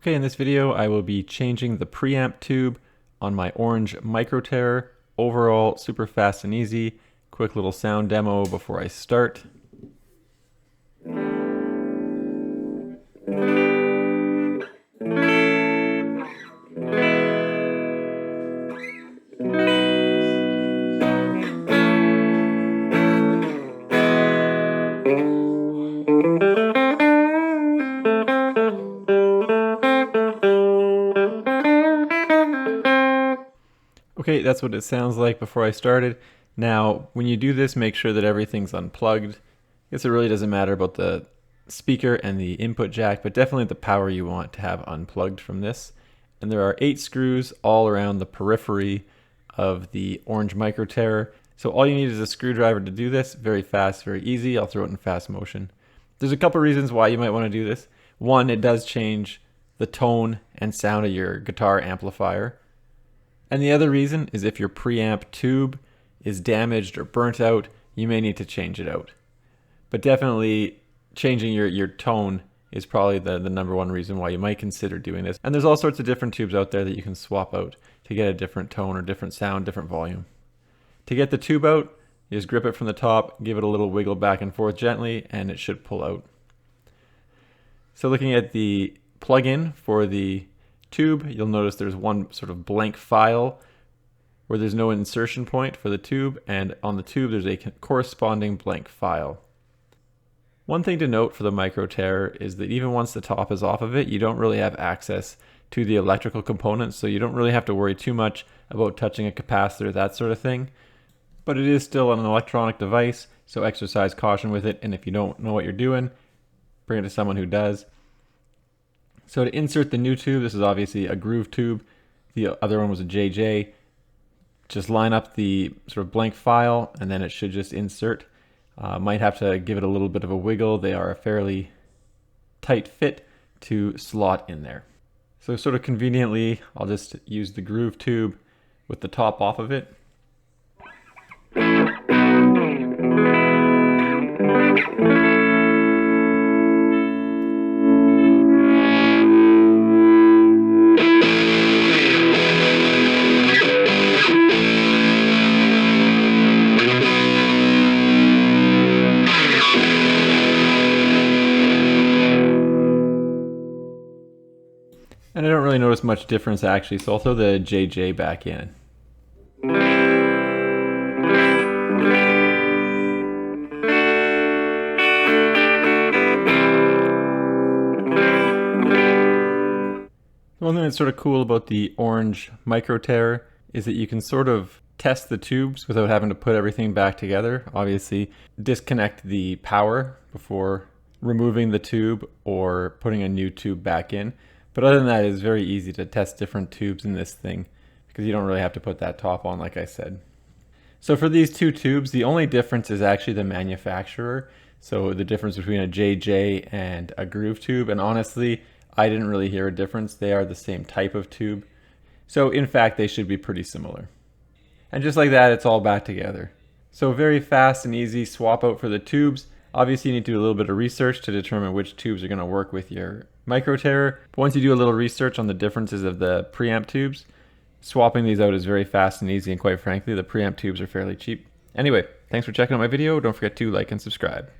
Okay, in this video I will be changing the preamp tube on my Orange Microterror. Overall, super fast and easy. Quick little sound demo before I start. Okay, that's what it sounds like before I started. Now, when you do this, make sure that everything's unplugged. I guess it really doesn't matter about the speaker and the input jack, but definitely the power you want to have unplugged from this. And there are 8 screws all around the periphery of the Orange Microterror. So all you need is a screwdriver to do this. Very fast, very easy. I'll throw it in fast motion. There's a couple reasons why you might want to do this. One, it does change the tone and sound of your guitar amplifier. And the other reason is if your preamp tube is damaged or burnt out, you may need to change it out. But definitely changing your tone is probably the number one reason why you might consider doing this. And there's all sorts of different tubes out there that you can swap out to get a different tone or different sound, different volume. To get the tube out, you just grip it from the top, give it a little wiggle back and forth gently, and it should pull out. So looking at the plug-in for the tube, you'll notice there's one sort of blank file where there's no insertion point for the tube, and on the tube there's a corresponding blank file. One thing to note for the Microterror is that even once the top is off of it, you don't really have access to the electrical components, so you don't really have to worry too much about touching a capacitor, that sort of thing. But it is still an electronic device, so exercise caution with it, and if you don't know what you're doing, bring it to someone who does. So to insert the new tube, this is obviously a groove tube. The other one was a JJ. Just line up the sort of blank file and then it should just insert. Might have to give it a little bit of a wiggle. They are a fairly tight fit to slot in there. So sort of conveniently, I'll just use the groove tube with the top off of it. And I don't really notice much difference actually, so I'll throw the JJ back in. One thing that's sort of cool about the Orange Microterror is that you can sort of test the tubes without having to put everything back together. Obviously, disconnect the power before removing the tube or putting a new tube back in. But other than that, it's very easy to test different tubes in this thing because you don't really have to put that top on, like I said. So for these two tubes, the only difference is actually the manufacturer. So the difference between a JJ and a groove tube, and honestly, I didn't really hear a difference. They are the same type of tube. So in fact, they should be pretty similar. And just like that, it's all back together. So very fast and easy swap out for the tubes. Obviously, you need to do a little bit of research to determine which tubes are going to work with your Microterror. But once you do a little research on the differences of the preamp tubes, swapping these out is very fast and easy, and quite frankly, the preamp tubes are fairly cheap. Anyway, thanks for checking out my video. Don't forget to like and subscribe.